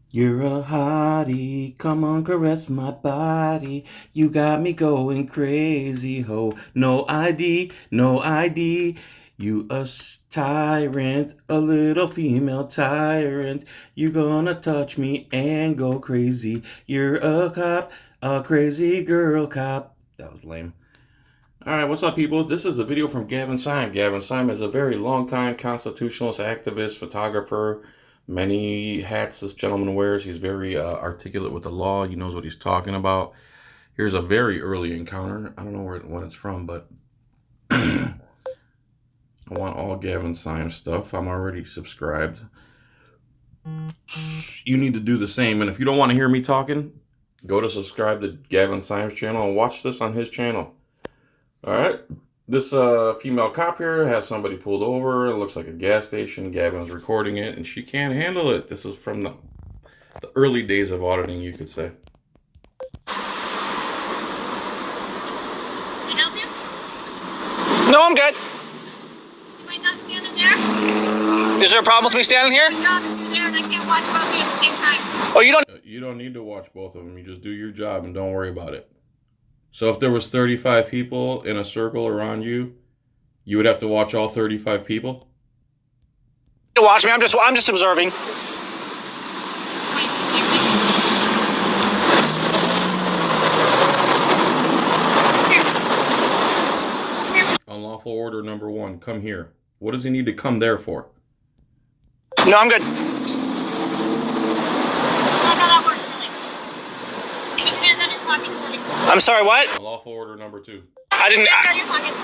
You're a hottie, come on caress my body. You got me going crazy, ho. No ID, no ID. You a tyrant, a little female tyrant. You gonna touch me and go crazy. You're a cop, a crazy girl cop. That was lame. Alright, what's up, people? This is a video from Gavin Syme. Gavin Syme is a very long-time constitutionalist activist, photographer. Many hats this gentleman wears. He's very articulate with the law. He knows what he's talking about. Here's a very early encounter. I don't know when it's from, but I want all Gavin Syme stuff. I'm already subscribed. You need to do the same. And if you don't want to hear me talking, go to subscribe to Gavin Syme's channel and watch this on his channel. All right. This female cop here has somebody pulled over. It looks like a gas station. Gavin's recording it, and she can't handle it. This is from the early days of auditing, you could say. Can I help you? No, I'm good. You might not stand in there. Is there a problem with me standing here? My job is there, and I can't watch both of you at the same time. Oh, you don't. You don't need to watch both of them. You just do your job and don't worry about it. So if there was 35 people in a circle around you, you would have to watch all 35 people? Watch me. I'm just observing. Unlawful order number 1, come here. What does he need to come there for? No, I'm good. That's how that works, really. Keep your hands on your pockets for me. I'm sorry, what? Unlawful order number 2. I didn't. Hands on your pockets.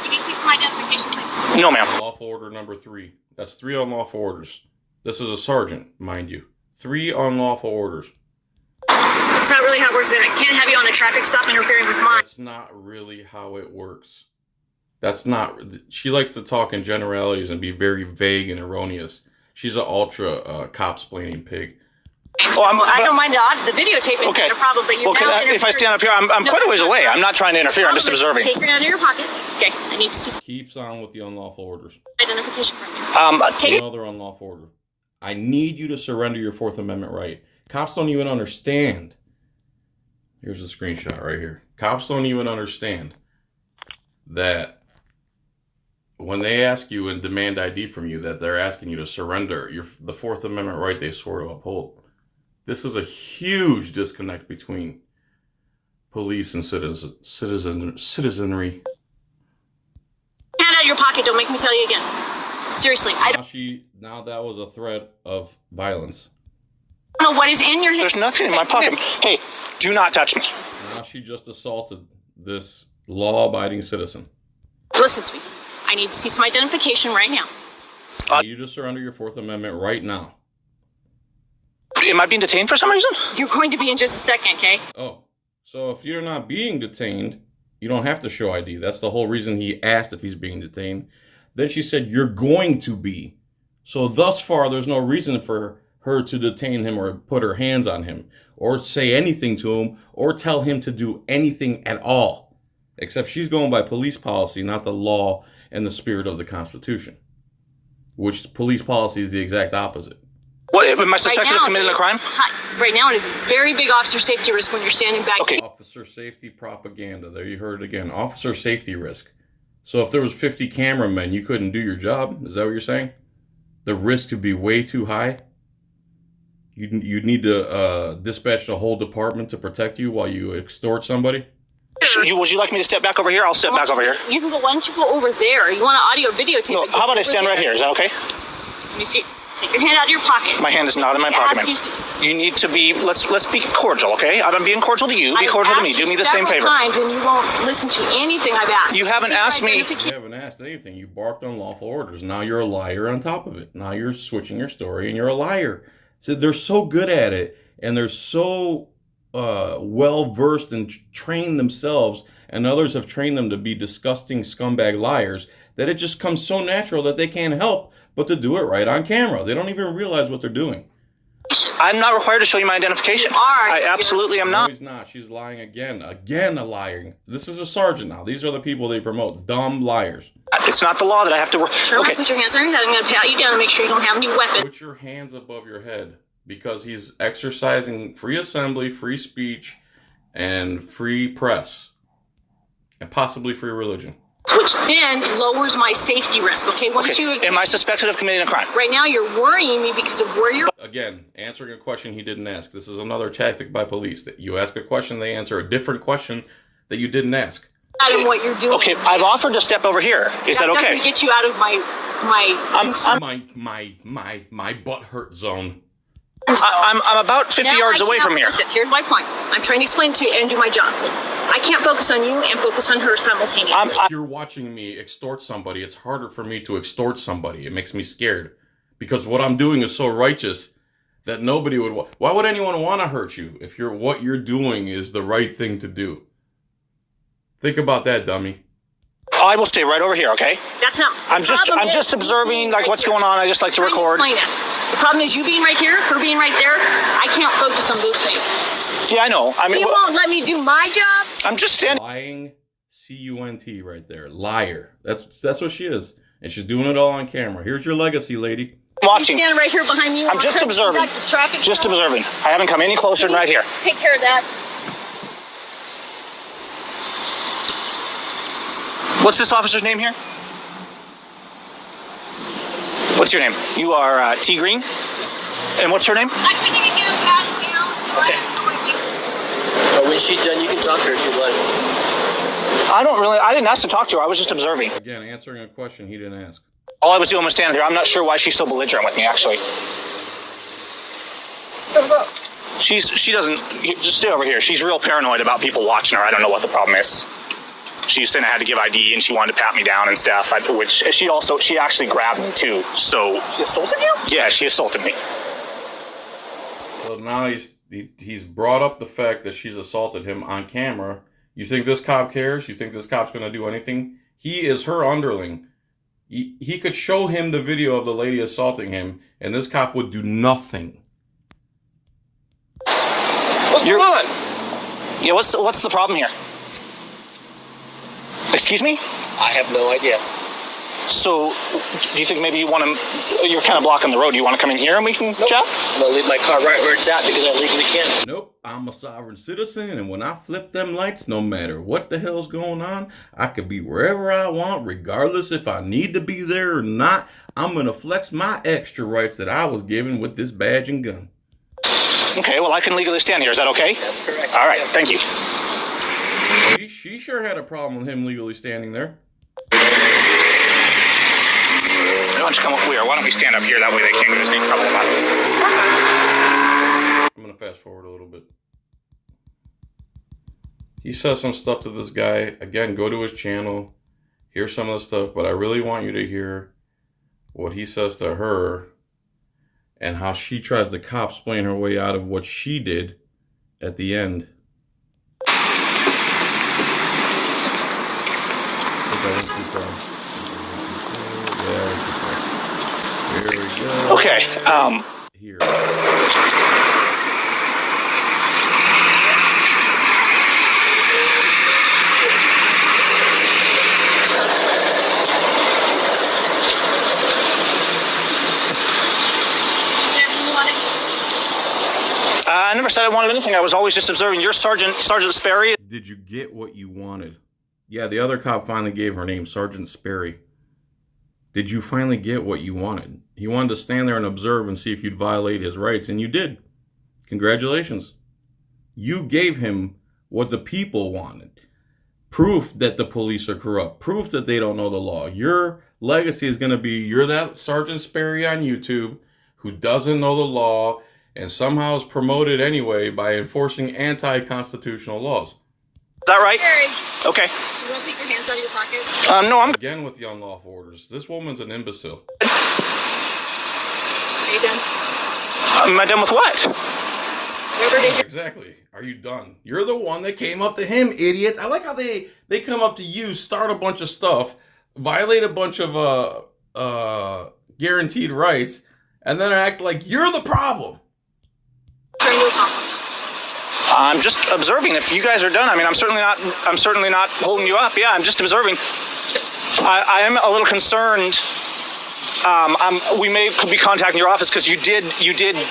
Can you see some identification, please? No, ma'am. Unlawful order number 3. That's 3 unlawful orders. This is a sergeant, mind you. 3 unlawful orders. That's not really how it works. I can't have you on a traffic stop interfering with mine. That's not really how it works. That's not... She likes to talk in generalities and be very vague and erroneous. She's an ultra cop-splaining pig. Oh, I don't mind the videotaping. Okay. No problem, but you Okay. If I stand up here, I'm quite a ways away. I'm not trying to interfere. I'm just observing. Take your hand out of your pocket. Okay. I need to see some Keeps on with the unlawful orders. identification from you. Take Another unlawful order. I need you to surrender your Fourth Amendment right. Cops don't even understand. Here's a screenshot right here. Cops don't even understand that when they ask you and demand ID from you, that they're asking you to surrender the Fourth Amendment right they swore to uphold. This is a huge disconnect between police and citizenry. hand out of your pocket. Don't make me tell you again. Seriously, I Now that was a threat of violence. don't know what is in your hand. There's nothing in my pocket. Hey, do not touch me. Now she just assaulted this law-abiding citizen. Listen to me. I need to see some identification right now. You just surrender your Fourth Amendment right now. Am I being detained for some reason? You're going to be in just a second, okay? Oh, so if you're not being detained, you don't have to show ID. That's the whole reason he asked if he's being detained. Then she said, you're going to be. So thus far, there's no reason for her to detain him or put her hands on him or say anything to him or tell him to do anything at all. Except she's going by police policy, not the law and the spirit of the Constitution, which police policy is the exact opposite. What? Am I suspected of committing a crime? Right now, it is a very big officer safety risk when you're standing back. Okay. Officer safety propaganda. There, you heard it again. Officer safety risk. So if there was 50 cameramen, you couldn't do your job? Is that what you're saying? The risk could be way too high? You'd need to dispatch the whole department to protect you while you extort somebody? Would you like me to step back over here? I'll step back over here. You can go. Why don't you go over there? You want an audio videotape? No, how about I stand right here? Is that okay? Let me see. Take your hand out of your pocket. My hand is not in my pocket, ma'am. You need to be. Let's be cordial, okay? I'm being cordial to you. Be cordial to me. Do me the same favor. Times and you won't listen to anything I've asked. You haven't asked me. You haven't asked anything. You barked on lawful orders. Now you're a liar on top of it. Now you're switching your story and you're a liar. So they're so good at it and they're so well versed and trained themselves, and others have trained them to be disgusting scumbag liars, that it just comes so natural that they can't help but to do it right on camera. They don't even realize what they're doing. I'm not required to show you my identification. You are. I absolutely am No, not. he's not. She's lying again. Again, a liar. This is a sergeant now. These are the people they promote. Dumb liars. It's not the law that I have to work. Sure, Okay. put your hands on your head. I'm going to pat you down and make sure you don't have any weapons. Put your hands above your head because he's exercising free assembly, free speech, and free press, and possibly free religion. Which then lowers my safety risk. Okay, once you Am I suspected of committing a crime? right now you're worrying me because of where you're. Again, answering a question he didn't ask. This is another tactic by police. That you ask a question, they answer a different question that you didn't ask. Out of what you're doing. Okay, I've offered to step over here. Is that okay? Doesn't get you out of my My butt hurt zone. I'm about 50 Now yards I away can't- from here. Listen, here's my point. I'm trying to explain to you and do my job. I can't focus on you and focus on her simultaneously. If you're watching me extort somebody, it's harder for me to extort somebody. It makes me scared because what I'm doing is so righteous that nobody would. Why would anyone want to hurt you if what you're doing is the right thing to do? Think about that, dummy. I will stay right over here, okay? That's not. I'm just observing like what's going on. I just like to record. Explain it. The problem is you being right here, her being right there. I can't focus on those things. Yeah, I know. I mean, You won't let me do my job. I'm just standing. Lying, C-U-N-T right there. Liar. That's what she is. And she's doing it all on camera. Here's your legacy, lady. Watching. Stand right here behind you. I'm just observing. Just observing. I haven't come any closer than right here. Take care of that. What's this officer's name here? What's your name? You are T. Green? And what's her name? I couldn't even get him patted down. Okay. When she's done, you can talk to her if you'd like. I didn't ask to talk to her. I was just observing. Again, answering a question he didn't ask. All I was doing was standing here. I'm not sure why she's so belligerent with me, actually. What's up? She doesn't, just stay over here. She's real paranoid about people watching her. I don't know what the problem is. She's saying I had to give ID and she wanted to pat me down and stuff, which she actually grabbed me too. So. She assaulted you? Yeah, she assaulted me. So now he's brought up the fact that she's assaulted him on camera. You think this cop cares? You think this cop's going to do anything? He is her underling. He could show him the video of the lady assaulting him, and this cop would do nothing. What's going on? Yeah, what's the problem here? Excuse me? I have no idea. So, do you think maybe you're kind of blocking the road. Do you want to come in here and we can chat? I'm going to leave my car right where it's at because I legally can. Nope, I'm a sovereign citizen, and when I flip them lights, no matter what the hell's going on, I could be wherever I want, regardless if I need to be there or not. I'm going to flex my extra rights that I was given with this badge and gun. Okay, well, I can legally stand here. Is that okay? That's correct. All right, thank you. She sure had a problem with him legally standing there. Why don't you come up here? Why don't we stand up here? That way they can't get us any trouble about it. I'm going to fast forward a little bit. He says some stuff to this guy. Again, go to his channel. Hear some of the stuff. But I really want you to hear what he says to her and how she tries to cop-splain her way out of what she did at the end. Here we go. Okay, Here. I never said I wanted anything. I was always just observing. You're Sergeant Sperry. Did you get what you wanted? Yeah, the other cop finally gave her name, Sergeant Sperry. Did you finally get what you wanted? He wanted to stand there and observe and see if you'd violate his rights, and you did. Congratulations. You gave him what the people wanted. Proof that the police are corrupt. Proof that they don't know the law. Your legacy is going to be, you're that Sergeant Sperry on YouTube who doesn't know the law and somehow is promoted anyway by enforcing anti-constitutional laws. Is that right? Sperry, Okay. you want to take your hands out of your pocket? No, I'm. Again with the unlawful orders. This woman's an imbecile. Are you done? Am I done with what? Whoever did your Exactly. Are you done? You're the one that came up to him, idiot. I like how they come up to you, start a bunch of stuff, violate a bunch of guaranteed rights, and then act like you're the problem. trying to accomplish? I'm just observing. If you guys are done, I mean, I'm certainly not holding you up. Yeah, I'm just observing. I am a little concerned. We may be contacting your office because you did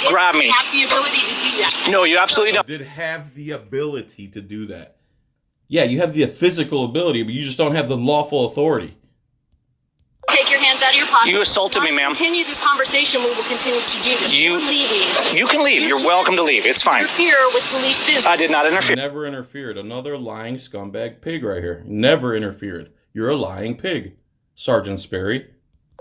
grab me. Have the ability to do that. No, you absolutely don't. Did have the ability to do that. Yeah, you have the physical ability, but you just don't have the lawful authority. Take your hands out of your pocket. You assaulted me, ma'am. Continue this conversation. We will continue to do this. You're leaving. You can leave. You're welcome to leave. It's fine. Interfere with police business. I did not interfere. Never interfered. Another lying scumbag pig right here. Never interfered. You're a lying pig, Sergeant Sperry.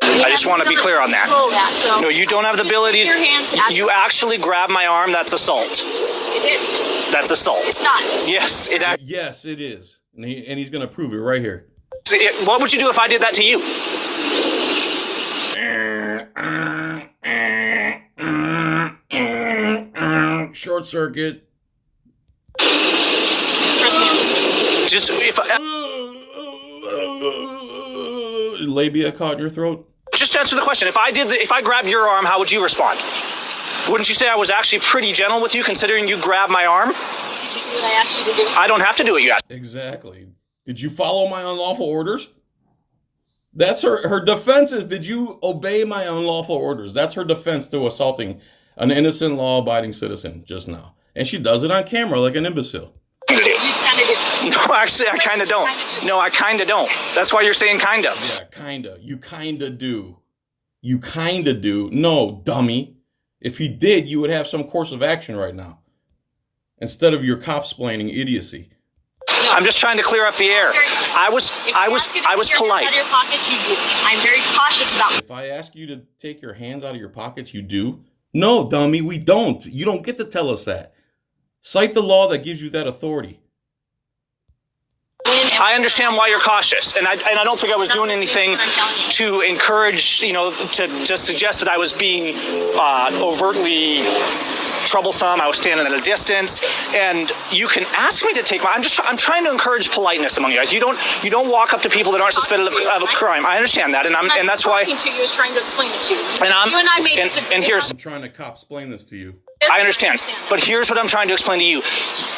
I just want to be clear on that. So No, you don't have the ability. Your hands out. You actually grabbed my arm. That's assault. It is. That's assault. It's not. Yes, it. Yes, it is. And he's going to prove it right here. What would you do if I did that to you? Short circuit. Trust me on this. Just if Labia caught in your throat. just answer the question. If I grabbed your arm, how would you respond? Wouldn't you say I was actually pretty gentle with you, considering you grabbed my arm? Did you do what I asked you to do? I don't have to do what you asked. Exactly. Did you follow my unlawful orders? That's her defense is, did you obey my unlawful orders? That's her defense to assaulting an innocent, law-abiding citizen just now. And she does it on camera like an imbecile. You kind of did. No, actually, I kind of don't. No, I kind of don't. That's why you're saying kind of. Yeah, kinda. You kinda do. You kinda do. No, dummy. If he did, you would have some course of action right now. Instead of your cop-splaining idiocy. I'm just trying to clear up the air. I was polite. Out of your pockets, you do. I'm very cautious about. If I ask you to take your hands out of your pockets, you do? No, dummy, we don't. You don't get to tell us that. Cite the law that gives you that authority. I understand why you're cautious, and I don't think I was doing anything to encourage, to suggest that I was being overtly troublesome. I was standing at a distance, and you can ask me to take my. I'm trying to encourage politeness among you guys. You don't walk up to people that aren't suspected of a crime. I understand that, and that's why. Talking to you is trying to explain it to you. And you and I may disagree. and here's. I'm trying to cop-splain this to you. I understand, but here's what I'm trying to explain to you.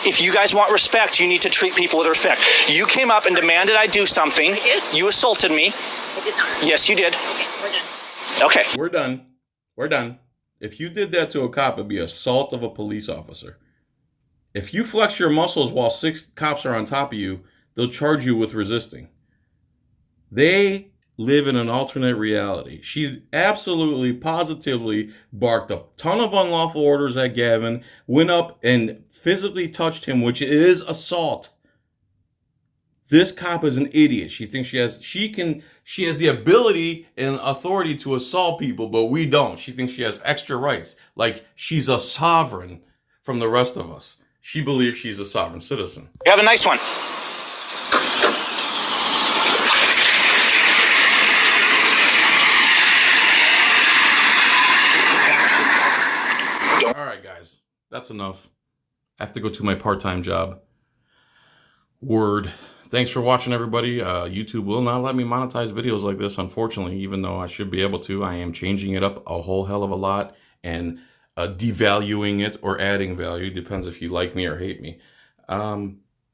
If you guys want respect, you need to treat people with respect. You came up and demanded I do something. I did. You assaulted me. I did not. Yes, you did. Okay, we're done. Okay. We're done. We're done. If you did that to a cop, it'd be assault of a police officer. If you flex your muscles while 6 cops are on top of you, they'll charge you with resisting. They live in an alternate reality. She absolutely, positively barked a ton of unlawful orders at Gavin, went up and physically touched him, which is assault. This cop is an idiot. She thinks she has the ability and authority to assault people, but we don't. She thinks she has extra rights, like she's a sovereign from the rest of us. She believes she's a sovereign citizen. Have a nice one. All right, guys, that's enough. I have to go to my part-time job. Word. Thanks for watching, everybody. YouTube will not let me monetize videos like this, unfortunately, even though I should be able to. I am changing it up a whole hell of a lot and devaluing it or adding value. Depends if you like me or hate me.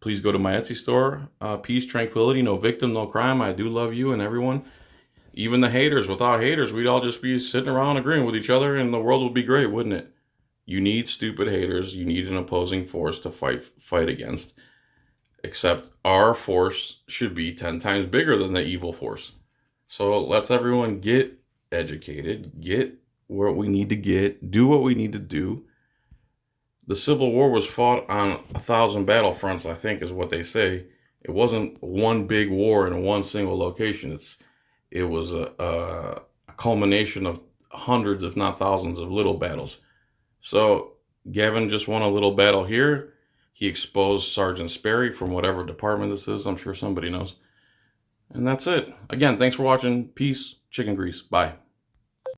Please go to my Etsy store. Peace, tranquility, no victim, no crime. I do love you and everyone. Even the haters. Without haters, we'd all just be sitting around agreeing with each other and the world would be great, wouldn't it? You need stupid haters. You need an opposing force to fight against. Except our force should be 10 times bigger than the evil force. So let's everyone get educated, get what we need to get, do what we need to do. The Civil War was fought on 1,000 battlefronts, I think is what they say. It wasn't one big war in one single location. It was a culmination of hundreds, if not thousands, of little battles. So Gavin just won a little battle here. He exposed Sergeant Sperry from whatever department this is. I'm sure somebody knows. And that's it. Again, thanks for watching. Peace. Chicken grease. Bye.